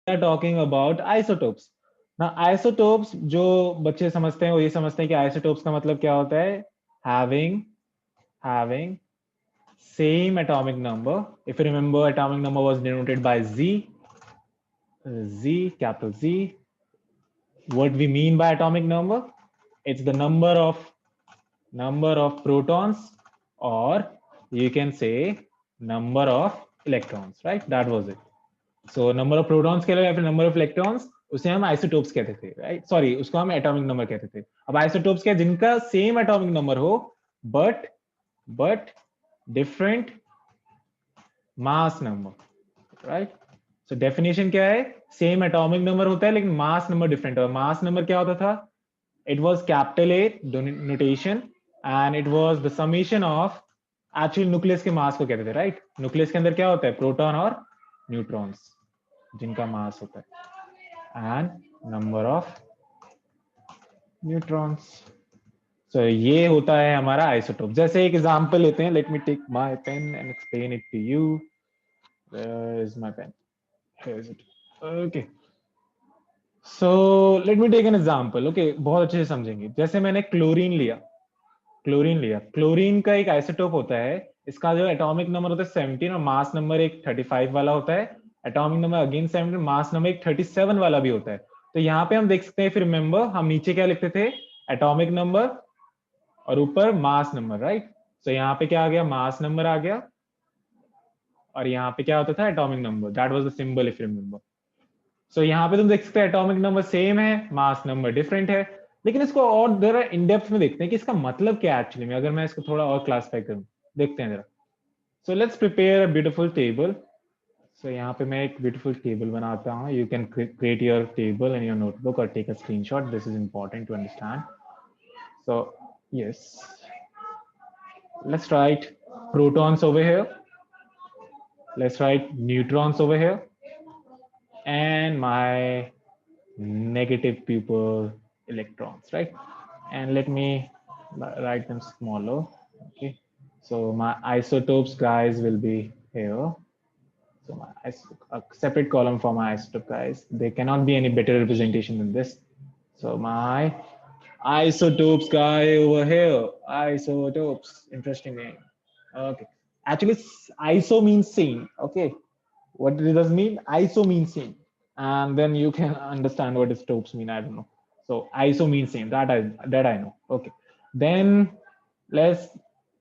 are talking about isotopes. Now isotopes जो बच्चे समझते हैं वो ये समझते हैं कि isotopes का मतलब क्या होता है, having same atomic number. If you remember, atomic number was denoted by Z, capital Z. What we mean by atomic number? It's the number of protons, or you can say number of electrons, right? That was it. So number of protons के अलावा फिर number of electrons, उसे हम isotopes कहते थे, right? Sorry, उसको हम atomic number कहते थे. अब isotopes क्या, जिनका same atomic number हो but different mass number, right? So definition क्या है, same atomic number होता है लेकिन mass number different होता है. Mass number क्या होता था? It was capital A notation and it was the summation of actual nucleus के mass को कहते थे, right? Nucleus के अंदर क्या होता है, proton और neutrons जिनका mass होता है and number of neutrons. So ये होता है हमारा isotope. जैसे एक example लेते हैं. Let me take my pen and explain it to you. Where is my pen? Here is it. Okay. So let me take an example. Okay, बहुत अच्छे से समझेंगे. जैसे मैंने क्लोरीन लिया. क्लोरीन का एक आइसोटोप होता है. इसका जो एटॉमिक नंबर होता है 17 और मास नंबर एक 35 वाला होता है. Atomic number again 17, mass number एक 37 वाला भी होता है. तो यहाँ पे हम देख सकते हैं, फिर रिमेंबर हम नीचे क्या लिखते थे, एटॉमिक नंबर और ऊपर मास नंबर, राइट? तो यहाँ पे क्या आ गया, मास नंबर आ गया और यहाँ पे क्या होता था, atomic number. That was the symbol if you remember. So यहाँ पे तुम देख सकते हो एटॉमिक नंबर सेम है, मास नंबर डिफरेंट है. लेकिन इसको और जरा इन डेप्थ में देखते हैं कि इसका मतलब क्या है एक्चुअली में. अगर मैं इसको थोड़ा और क्लासिफाई करूं, देखते हैं जरा. So let's prepare a beautiful table. So यहाँ पे मैं एक ब्यूटीफुल टेबल बनाता हूँ. You can create your table in your notebook और take a screenshot. This is important to understand. So yes, let's write protons over here, let's write neutrons over here, and my negative people electrons, right? And let me write them smaller. Okay, so my isotopes guys will be here. So a separate column for my isotope guys. There cannot be any better representation than this. So my isotopes guy over here, isotopes, interesting name. Okay, actually iso means same. Okay, what does it mean? Iso means same, and then you can understand what isotopes mean. I don't know. So iso means same. That I know. Okay, then let's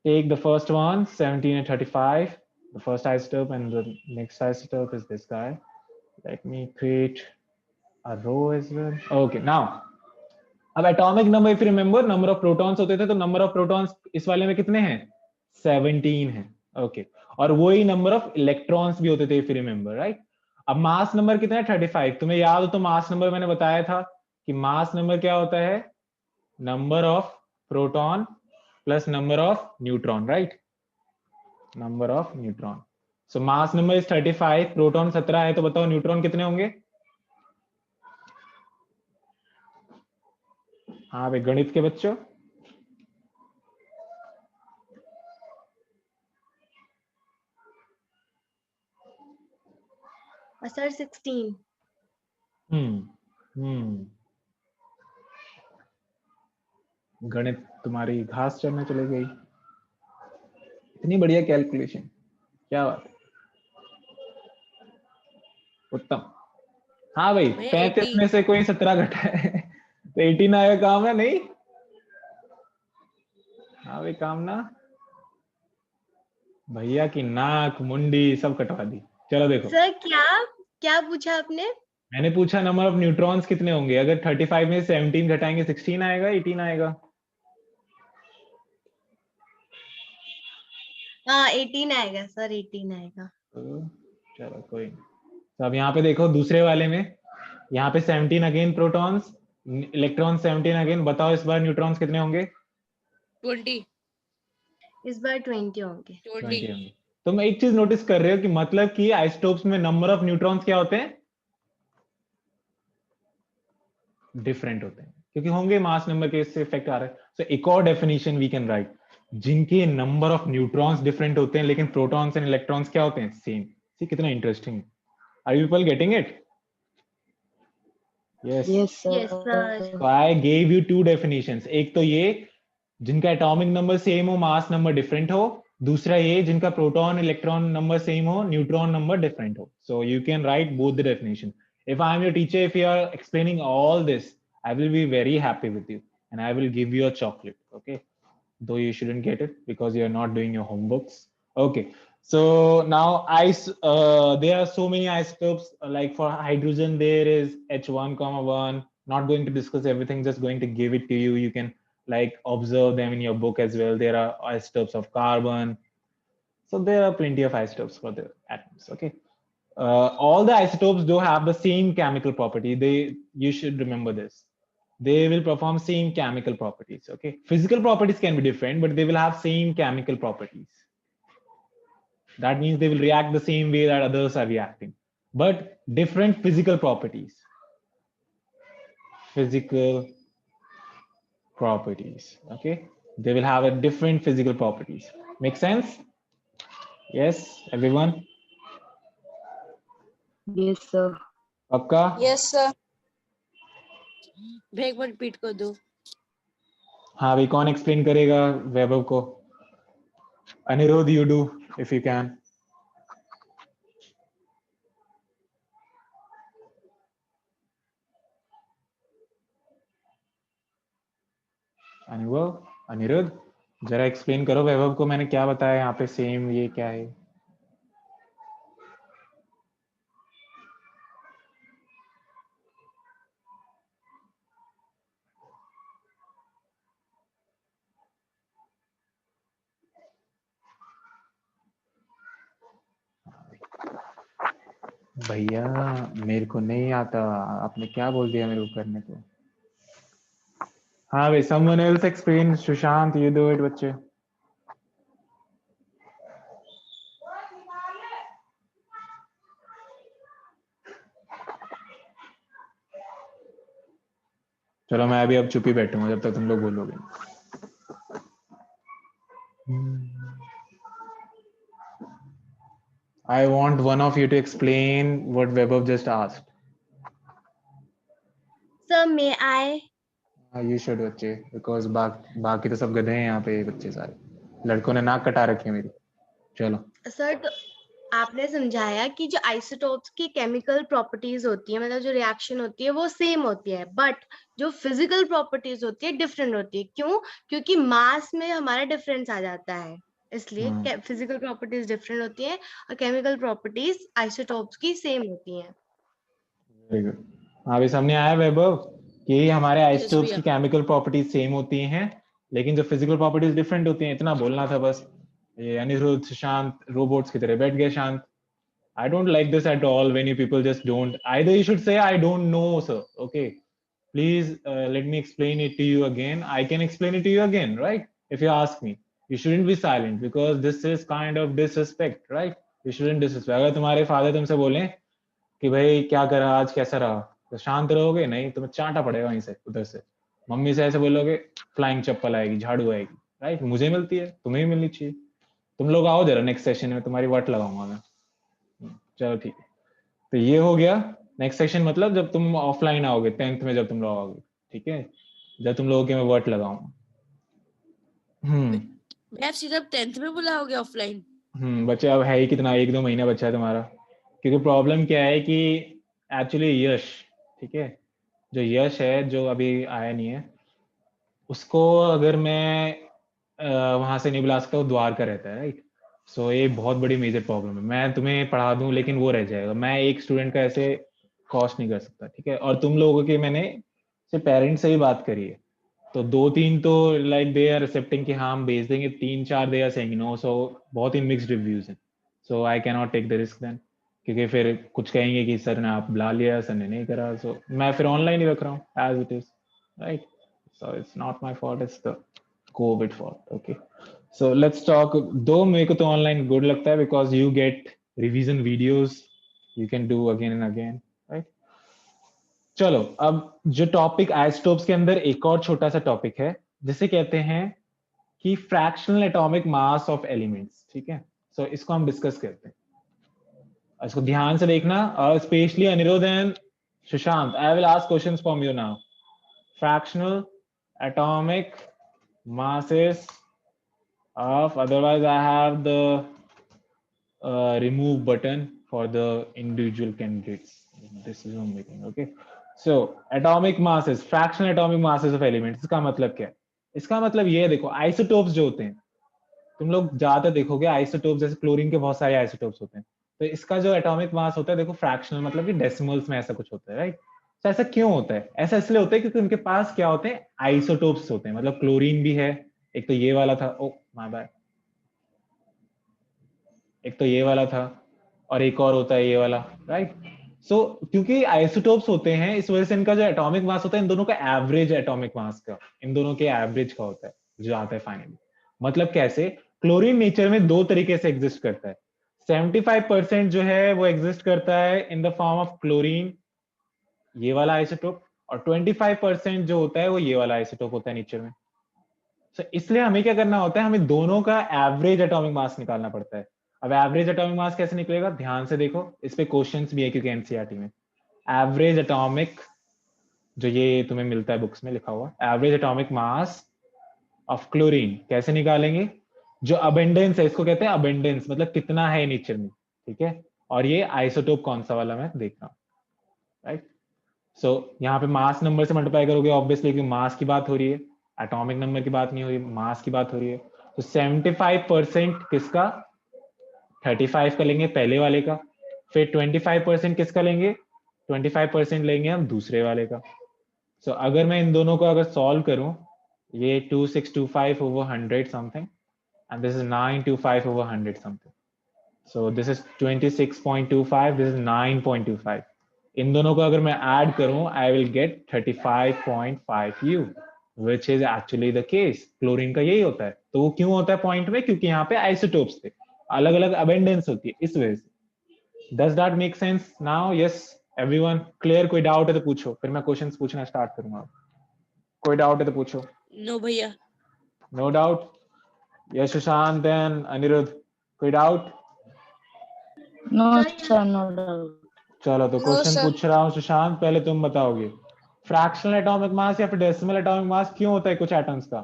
take the first one, 17 and 35. The first isotope, and the next isotope is this guy. Let me create a row as well. Okay, now अब atomic number if remember, number of protons होते थे, तो number of protons इस वाले में कितने हैं, 17 है. ओके, और वही नंबर ऑफ इलेक्ट्रॉन्स भी होते थे इफ रिमेंबर, राइट? अब मास नंबर कितना है, 35. तुम्हें याद हो तो मास नंबर मैंने बताया था कि मास नंबर क्या होता है, number of proton plus number of neutron, right? Number of neutron. So mass number is 35, proton 17 है, तो बताओ न्यूट्रॉन कितने होंगे? हाँ भाई, गणित के बच्चों. सर 16. गणित तुम्हारी घास चढ़ने चली गई. इतनी बढ़िया कैलकुलेशन, क्या बात है, उत्तम. हाँ भाई, 35 में से कोई 17 घटा है तो 18 आएगा. काम ना नहीं? हाँ भाई, काम ना. भैया की नाक मुंडी सब कटवा दी. चलो देखो सर क्या पूछा आपने? मैंने पूछा नंबर ऑफ न्यूट्रॉन्स कितने होंगे. अगर 35 में 17 घटाएंगे 16 आएगा, 18 आएगा? हाँ 18 आएगा सर, 18 आएगा. चलो कोई नहीं. तो अब यहाँ पे देखो दूसरे वाले में, यहाँ पे 17 अगेन प्रोटॉन्स, इलेक्ट्रॉन 17 अगेन. बताओ इस बार न्यूट्रॉन्स कितने होंगे? 20. इस बार 20 होंगे. 20 होंगे. तुम एक चीज नोटिस कर रहे हो कि मतलब कि आइसोटोप्स में नंबर ऑफ न्यूट्रॉन्स क्या होते हैं, डिफरेंट होते हैं, क्योंकि होंगे मास नंबर के इससे इफेक्ट आ रहा है. सो एक और डेफिनेशन वी कैन राइट, जिनके नंबर ऑफ न्यूट्रॉन्स डिफरेंट होते हैं लेकिन प्रोटॉन्स एंड इलेक्ट्रॉन्स क्या होते हैं, सेम. सी कितना interesting. Are you people getting it? Yes. Yes, sir. Yes, sir. So I gave you two definitions. एक तो ये जिनका एटॉमिक नंबर सेम हो, मास नंबर डिफरेंट हो. दूसरा ये जिनका प्रोटॉन इलेक्ट्रॉन नंबर सेम हो, न्यूट्रॉन नंबर डिफरेंट हो. So you can write both the definition. If I am your teacher, if you are explaining all this, I will be very happy with you and I will give you a chocolate. Okay. Though you shouldn't get it because you are not doing your homeworks. Okay. So now there are so many isotopes. Like for hydrogen, there is H1, 1. Not going to discuss everything, just going to give it to you. You can like observe them in your book as well. There are isotopes of carbon. So there are plenty of isotopes for the atoms. Okay. All the isotopes do have the same chemical property. You should remember this. They will perform same chemical properties. Okay. Physical properties can be different, but they will have same chemical properties. That means they will react the same way that others are reacting, but different physical properties. Physical properties. Okay. They will have a different physical properties. Make sense? Yes, everyone? Yes, sir. Pakka? Yes sir एक बार repeat कर दो. हाँ भाई, कौन explain करेगा वैभव को? Anirudh, you do if you can. Anirudh, जरा explain करो वैभव को मैंने क्या बताया यहाँ पे सेम, ये क्या है? भैया मेरे को नहीं आता, आपने क्या बोल दिया मेरे को करने को? हाँ भाई, someone else explain. Sushant, you do it बच्चे. चलो मैं अभी अब चुप ही बैठूंगा जब तक तुम लोग बोलोगे. I want one of you to explain what Vaibhav just asked. Sir, may I? You should बच्चे, because बाकी तो सब गधे हैं यहाँ पे, बच्चे सारे. लड़कों ने नाक कटा रखी है मेरी. चलो. सर, तो आपने समझाया कि जो आइसोटोप्स की केमिकल प्रॉपर्टीज होती है, मतलब जो रिएक्शन होती है वो सेम होती है, बट जो फिजिकल प्रॉपर्टीज होती है डिफरेंट होती है. क्यों? क्योंकि मास में हमारा डिफरेंस आ जाता है, इसलिए फिजिकल प्रॉपर्टीज डिफरेंट होती है और केमिकल प्रॉपर्टीज आइसोटोप्स की सेम होती हैं. Very good. हाँ भाई, सामने आया वैभव कि हमारे आइसोटोप्स भैया. की केमिकल प्रॉपर्टीज सेम होती हैं, लेकिन जो फिजिकल प्रॉपर्टीज डिफरेंट होती हैं. इतना बोलना था बस. ये अनिरुद्ध, सुशांत रोबोट्स की तरह बैठ गए शांत. I don't like this at all when you people just don't. Either you should say, I don't know, sir. Okay. Please let me explain it to you again. I can explain it to you again, right? If you ask me. You shouldn't be silent because this is kind of disrespect, right? You shouldn't disrespect. अगर तुम्हारे father तुमसे बोलें कि भाई क्या करा आज, कैसा रहा, तो शांत रहोगे? नहीं, तुम्हें चांटा पड़ेगा वहीं से, उधर से. मम्मी से ऐसे बोलोगे, फ्लाइंग चप्पल आएगी, झाड़ू आएगी, राइट? मुझे मिलती है, तुम्हें भी मिलनी चाहिए. तुम लोग आओ जरा नेक्स्ट सेशन में, तुम्हारी वाट लगाऊंगा मैं. चलो ठीक है. तो ये हो गया. नेक्स्ट सेशन मतलब जब तुम ऑफलाइन आओगे 10th में, जब तुम लोग आओगे, ठीक है, जब तुम लोगों के मैं वर्ड लगाऊंगा. मैं सिर्फ 10th में बुलाओगे ऑफलाइन? बच्चे अब है ही कितना, 1-2 महीना बच्चा है तुम्हारा. क्योंकि प्रॉब्लम क्या है कि एक्चुअली यश, ठीक है, जो यश है जो अभी आया नहीं है, उसको अगर मैं वहां से नहीं बुला सकता, वो द्वार का रहता है, राइट? सो ये बहुत बड़ी मेजर प्रॉब्लम है. मैं तुम्हें पढ़ा दूं लेकिन वो रह जाएगा. मैं एक स्टूडेंट का ऐसे कॉस्ट नहीं कर सकता, ठीक है? और तुम लोगों के मैंने से पेरेंट्स से ही बात करी है, तो 2-3 तो लाइक दे आर एक्सेप्टिंग कि हाँ हम भेज देंगे. 3-4 they are saying no. So बहुत ही मिक्स्ड रिव्यूज हैं. So I can not take the risk then, क्योंकि फिर कुछ कहेंगे कि सर ने आप बुला लिया, सर ने नहीं करा. सो मैं फिर ऑनलाइन ही रख रहा हूँ as it is, right? So it's not my fault, it's the Covid fault. Okay, so let's talk. दो मेरे को तो ऑनलाइन गुड लगता है because you get revision videos you can do again and again, right? चलो, अब जो topic isotopes के अंदर एक और छोटा सा टॉपिक है जिसे कहते हैं कि fractional atomic mass of elements, ठीक है? सो इसको हम डिस्कस करते हैं. इसको ध्यान से देखना, और specially Anirudh and Sushant, I will ask questions from you now. Fractional atomic masses of, otherwise I have the remove button for the individual candidates. This is Zoom meeting, okay? So atomic masses, fractional atomic masses of elements, इसका मतलब क्या है? इसका मतलब ये है, देखो isotopes जो होते हैं, तुम लोग ज्यादा देखोगे आइसोटोप्स, जैसे क्लोरीन के बहुत सारे आइसोटोप्स होते हैं, तो इसका जो एटॉमिक मास होता है, देखो फ्रैक्शनल मतलब कि डेसिमल्स में ऐसा कुछ होता है, राइट? तो ऐसा क्यों होता है? ऐसा इसलिए होता है क्योंकि उनके पास क्या होते हैं, आइसोटोप्स होते हैं। मतलब क्लोरीन भी है, एक तो ये वाला था, ओ माय बैड, एक तो ये वाला था और एक और होता है ये वाला, राइट? सो क्योंकि आइसोटोप्स होते हैं, इस वजह से इनका जो एटॉमिक मास होता है, इन दोनों का एवरेज एटॉमिक मास का, इन दोनों के एवरेज का होता है जो आता है फाइनली। मतलब कैसे? क्लोरीन नेचर में दो तरीके से एग्जिस्ट करता है। 75% जो है वो एग्जिस्ट करता है in the form of chlorine, ये वाला आइसोटोप, और 25% जो होता है वो ये वाला आइसोटोप होता है नेचर में। So, इसलिए हमें क्या करना होता है, हमें दोनों का एवरेज एटॉमिक मास निकालना पड़ता है। अब एवरेज एटॉमिक मास कैसे निकलेगा, ध्यान से देखो, इस पे क्वेश्चंस भी है क्योंकि एनसीईआरटी में एवरेज एटॉमिक, जो ये तुम्हें मिलता है बुक्स में लिखा हुआ, average atomic mass of chlorine कैसे निकालेंगे? जो अबेंडेंस है, इसको कहते हैं अबेंडेंस, मतलब कितना है नेचर में, ठीक है? और ये आइसोटोप कौन सा वाला मैं देख रहा हूँ, राइट? सो यहाँ पे मास नंबर से मल्टीप्लाई करोगे ऑब्वियसली, क्योंकि मास की बात हो रही है, एटॉमिक नंबर की बात नहीं हो रही, मास की बात हो रही है। तो 75% किसका, 35 का लेंगे पहले वाले का, फिर 25% किसका लेंगे, 25% लेंगे हम दूसरे वाले का। सो अगर मैं इन दोनों को अगर सॉल्व करूं, ये 2625 over 100 something and this is 925 over 100 something, so this is 26.25, this is 9.25, इन दोनों को अगर मैं ऐड करूं, I will get 35.5 U, which is actually the case। Chlorine का यही होता है। तो वो क्यों होता है पॉइंट में? क्योंकि यहाँ पे आइसोटोप्स थे, अलग अलग अबेंडेंस होती है, इस वजह से। Does that make sense now? Yes everyone, clear? कोई डाउट है तो पूछो, फिर मैं क्वेश्चंस पूछना स्टार्ट करूंगा। कोई डाउट है तो पूछो। नो भैया। No doubt? Yes Sushant and Aniruddh, कोई doubt? No sir, no doubt. चलो तो क्वेश्चन पूछ रहा हूँ सुशांत, पहले तुम बताओगे फ्रैक्शनल एटॉमिक मास या फिर डेसिमल एटॉमिक मास क्यों होता है कुछ एटम्स का?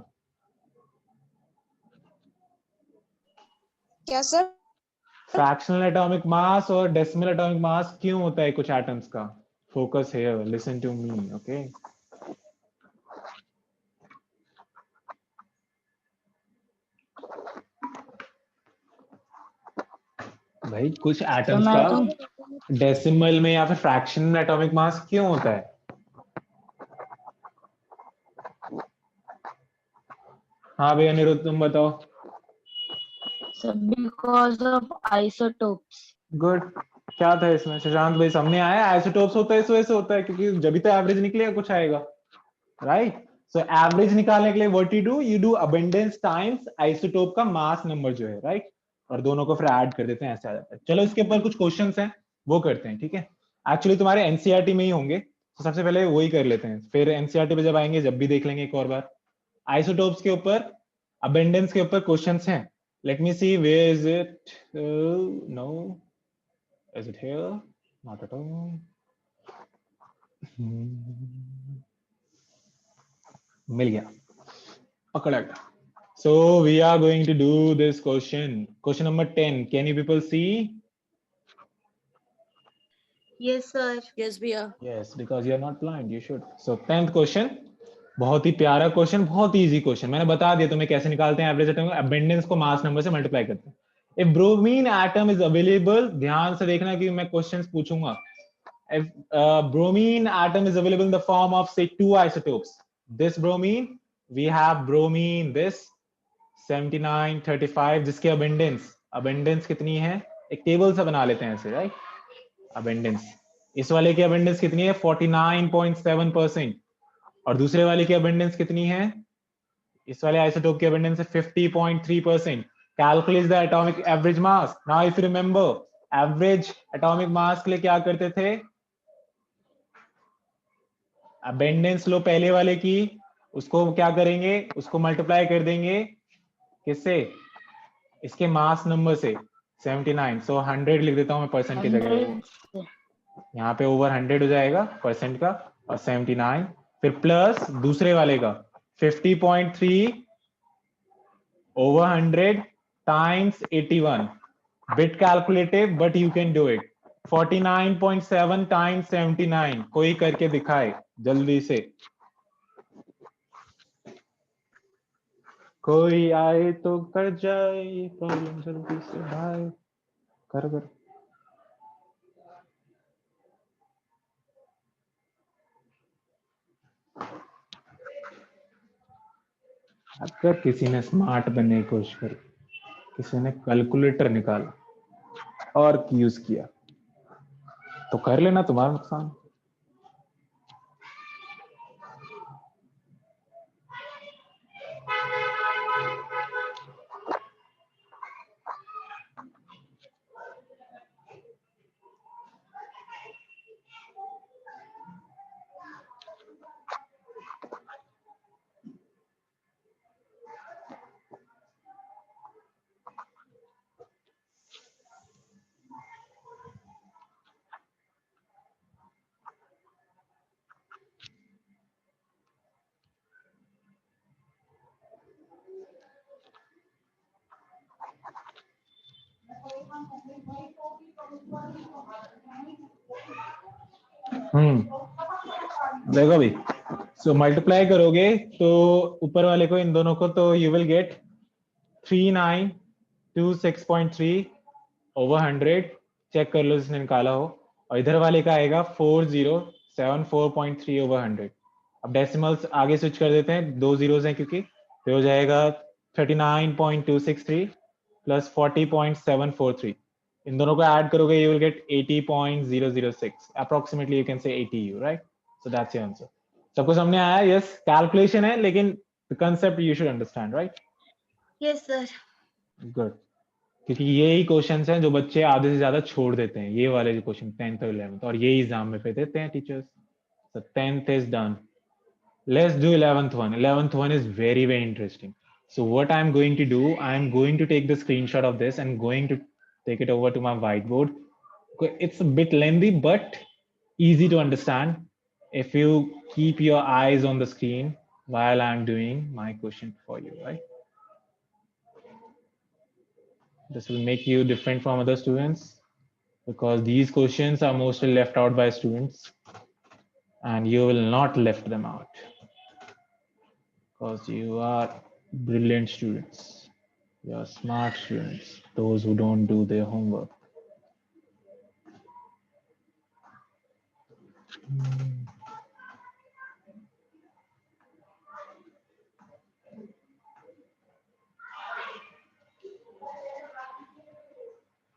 क्या सर? फ्रैक्शनल एटॉमिक मास और डेसिमल एटॉमिक मास क्यों होता है कुछ एटम्स का? Focus here, listen to me, okay? भाई कुछ एटम्स का डेसिमल में या फिर फ्रैक्शन में एटॉमिक मास क्यों होता है? हाँ भैया अनिरुद्ध तुम बताओ। Because of isotopes. गुड। क्या था इसमें सुशांत भाई? सामने आया आइसोटोप्स होता है, इस वजह से होता है क्योंकि जब भी तो एवरेज निकलेगा कुछ आएगा, राइट? सो एवरेज निकालने के लिए what you do abundance times isotope का मास नंबर जो है, राइट? और दोनों को फिर ऐड कर देते हैं, ऐसे आ जाता है। चलो इसके ऊपर कुछ क्वेश्चंस हैं वो करते हैं, ठीक है? एक्चुअली तुम्हारे एनसीईआरटी में ही होंगे, तो सबसे पहले वही कर लेते हैं, फिर एनसीईआरटी पे जब आएंगे जब भी देख लेंगे एक और बार। आइसोटोप्स के ऊपर, अबेंडेंस के ऊपर क्वेश्चंस हैं। Let me see where is it, no is it here, not at all, मिल गया, पकड़ा गया। So we are going to do this question number 10. Can you people see? Yes, sir. Yes भैया। Yes, because you are not blind, you should. So 10th question, बहुत ही प्यारा question, बहुत easy question. मैंने बता दिया तुम्हें कैसे निकालते हैं एवरेज एटम अबेंडेंस को मास नंबर से मल्टीप्लाई करते हैं। If bromine atom is available, ध्यान से देखना कि मैं क्वेश्चंस पूछूंगा। If bromine atom is available in the form of say two isotopes, this bromine, we have bromine this 79 35, जिसके अबेंडेंस कितनी है? एक टेबल सा बना लेते हैं ऐसे, राइट? अबेंडेंस, इस वाले की अबेंडेंस कितनी है? 49.7%। और दूसरे वाले की अबेंडेंस कितनी है? इस वाले आइसोटोप की अबेंडेंस है 50.3%। Calculate the atomic average mass. Now if you remember average atomic mass के लिए क्या करते थे? अबेंडेंस लो पहले वाले की, उसको क्या करेंगे? उसको मल्टीप्लाई कर देंगे किससे? इसके मास नंबर से 79। सो 100 लिख देता हूं मैं परसेंट की जगह। यहाँ पे ओवर 100 हो जाएगा परसेंट का और 79, फिर प्लस दूसरे वाले का 50.3 over 100 times 81. Bit calculative, but you can do it. 49.7 times 79. कोई करके दिखाए जल्दी से. कोई आए तो कर जाए प्रॉब्लम जल्दी से भाई. कर. अगर किसी ने स्मार्ट बनने की कोशिश करी, किसी ने कैलकुलेटर निकाला और यूज किया, तो कर लेना, तुम्हारा नुकसान. देखो भाई, सो मल्टीप्लाई करोगे तो ऊपर वाले को इन दोनों को तो you will get 3926.3 over 100. Check कर लो जिसने निकाला हो. और इधर वाले का आएगा 4074.3 ओवर 100. अब डेसिमल्स आगे स्विच कर देते हैं, 2 जीरोस हैं क्योंकि, तो हो जाएगा 39.263 प्लस 40.743. इन दोनों को ऐड करोगे you will gate 80.006. Approximately you can say 80 right. So that's your answer. सबको समझ में आया? यस, कैलकुलेशन है लेकिन the concept you should understand, right? Yes sir. Good. क्योंकि यही क्वेश्चंस हैं जो बच्चे आधे से ज्यादा छोड़ देते हैं, ये वाले जो क्वेश्चन 10th और 11th, और यही एग्जाम में पे देते हैं teachers. So 10th is done. Let's do 11th one. 11th one is very, very interesting. So what I'm going to do, I'm going to take the screenshot of this and going to take it over to my whiteboard. It's a bit lengthy, but easy to understand if you keep your eyes on the screen while I'm doing my question for you, right? This will make you different from other students because these questions are mostly left out by students and you will not left them out because you are brilliant students. You are smart students, those who don't do their homework.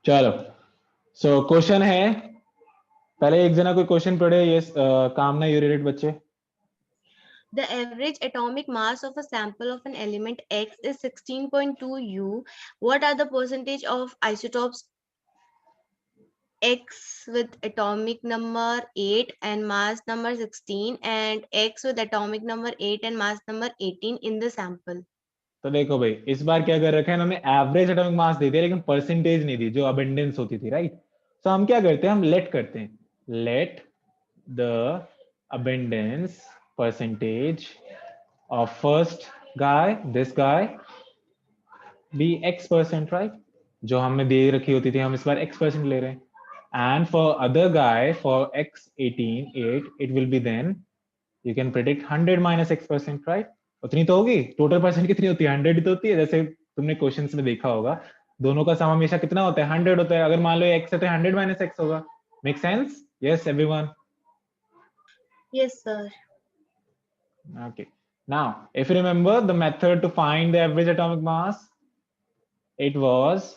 चलो, so question है, पहले एक जना कोई question पढ़े. ये कामना, you read it बच्चे. The average atomic mass of a sample of an element X is 16.2 U. What are the percentage of isotopes X with atomic number 8 and mass number 16 and X with atomic number 8 and mass number 18 in the sample? तो देखो भाई, इस बार क्या कर रखा है इन्होंने, average atomic mass दे दिया लेकिन परसेंटेज नहीं दी जो अबंडेंस होती थी, राइट? तो हम क्या करते हैं, हम लेट करते हैं, let the abundance percentage of first guy, this guy, be X%, right? जो हमें दे रखी होती थी हम इस बार X% ले रहे हैं. And for other guy, for X18 8, it will be then you can predict 100 minus X%, right? उतनी तो होगी. टोटल परसेंट कितनी होती है? 100 ही तो होती है. जैसे तुमने क्वेश्चंस में देखा होगा, दोनों का सम हमेशा कितना होता है? 100 होता है. अगर मान लो X है तो 100 minus X होगा. Make sense? Yes, everyone? Yes, sir. Okay. Now, if you remember the method to find the average atomic mass, it was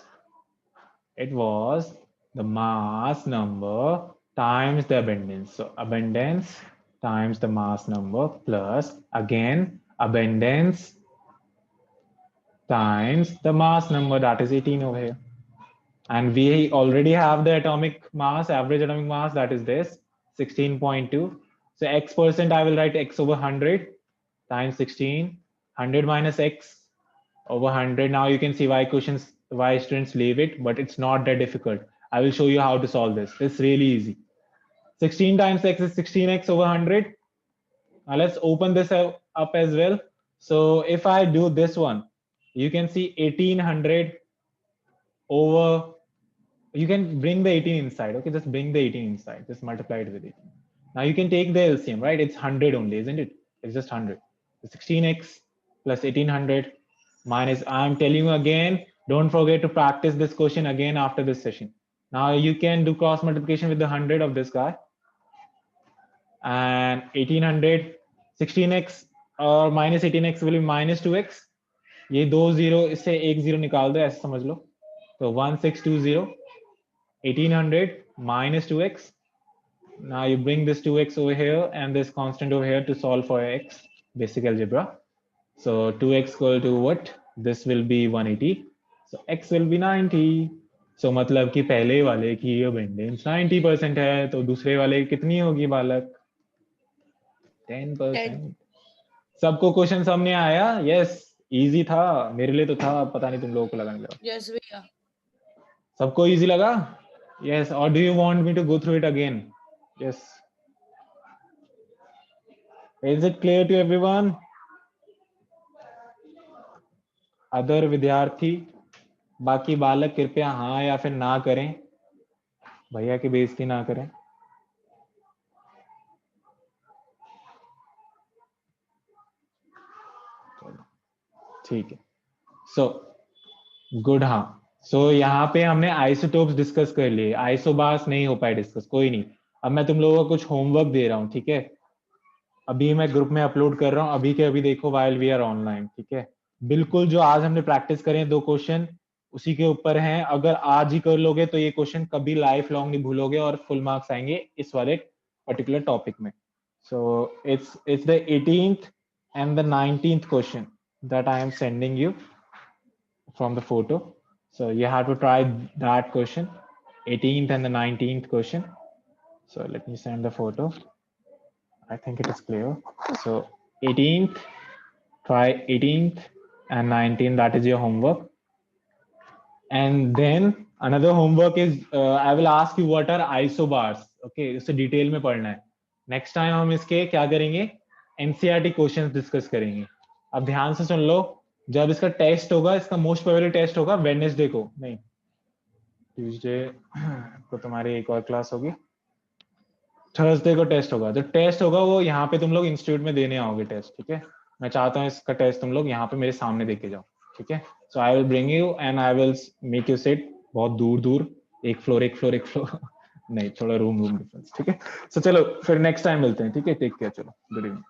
the mass number times the abundance. So abundance times the mass number plus again abundance times the mass number, that is 18 over here. And we already have the atomic mass, average atomic mass, that is this 16.2. So X% I will write X over 100 times 16, 100 minus X over 100. Now you can see why students leave it, but it's not that difficult. I will show you how to solve this. It's really easy. 16 times x is 16x over 100. Now let's open this up as well. So if I do this one, you can see 1800 over, you can bring the 18 inside. Okay, just bring the 18 inside, just multiply it with 18. Now you can take the LCM, right? It's 100 only, isn't it? It's just 100. So 16x plus 1800 minus, I'm telling you again, don't forget to practice this question again after this session. Now you can do cross multiplication with the 100 of this guy. And 1800, 16x और minus 18x will be minus 2x. ये दो zero इससे एक zero निकाल दो, ऐसे समझ लो. तो 1620, 1800 minus 2x. Now you bring this 2x over here and this constant over here to solve for x, basic algebra. So 2x equal to what? This will be 180. So x will be 90. So मतलब कि पहले वाले की ये बेंडेंस 90% है, तो दूसरे वाले कितनी होगी बालक? 10%. सबको क्वेश्चन सामने आया? यस, इजी था, मेरे लिए तो था, पता नहीं तुम लोगों को लगा नहीं लगा. यस भैया. सबको इजी लगा? यस. और do you want me to go through it again? Yes. Is it clear to everyone? Other विद्यार्थी, बाकी बालक कृपया हाँ या फिर ना करें, भैया की बेइज्जती ना करें. ठीक है. So good. हाँ, सो यहाँ पे हमने आइसोटोप्स डिस्कस कर लिए, आइसोबार्स नहीं हो पाए डिस्कस, कोई नहीं. अब मैं तुम लोगों को कुछ होमवर्क दे रहा हूँ, ठीक है? अभी मैं ग्रुप में अपलोड कर रहा हूँ, अभी के अभी देखो व्हाइल वी आर ऑनलाइन, ठीक है? बिल्कुल जो आज हमने प्रैक्टिस करें 2 क्वेश्चन उसी के ऊपर हैं. अगर आज ही कर लोगे तो ये क्वेश्चन कभी लाइफ लॉन्ग नहीं भूलोगे और फुल मार्क्स आएंगे इस वाले पर्टिकुलर टॉपिक में. So it's the 18th and the 19th question that I am sending you from the photo. So you have to try that question, 18th and the 19th question. So let me send the photo. I think it is clear. So 18th, try 18th and 19th, that is your homework. And then another homework is I will ask you what are isobars. Okay, इसे detail में पढ़ना है. Next time हम इसके क्या करेंगे, NCERT questions discuss करेंगे. अब ध्यान से सुन लो, जब इसका टेस्ट होगा, इसका मोस्ट प्रोबेबली टेस्ट होगा वेडनेसडे को, नहीं ट्यूसडे को तुम्हारी एक और क्लास होगी, थर्सडे को टेस्ट होगा. जो टेस्ट होगा वो यहाँ पे तुम लोग इंस्टीट्यूट में देने आओगे टेस्ट, ठीक है? मैं चाहता हूँ इसका टेस्ट तुम लोग यहाँ पे मेरे सामने देके जाओ, ठीक है? So I will bring you and I will make you sit बहुत दूर दूर, एक फ्लोर नहीं, थोड़ा रूम डिफरेंस, ठीक है? सो चलो फिर नेक्स्ट टाइम मिलते हैं, ठीक है? टेक केयर, चलो, गुड इवनिंग.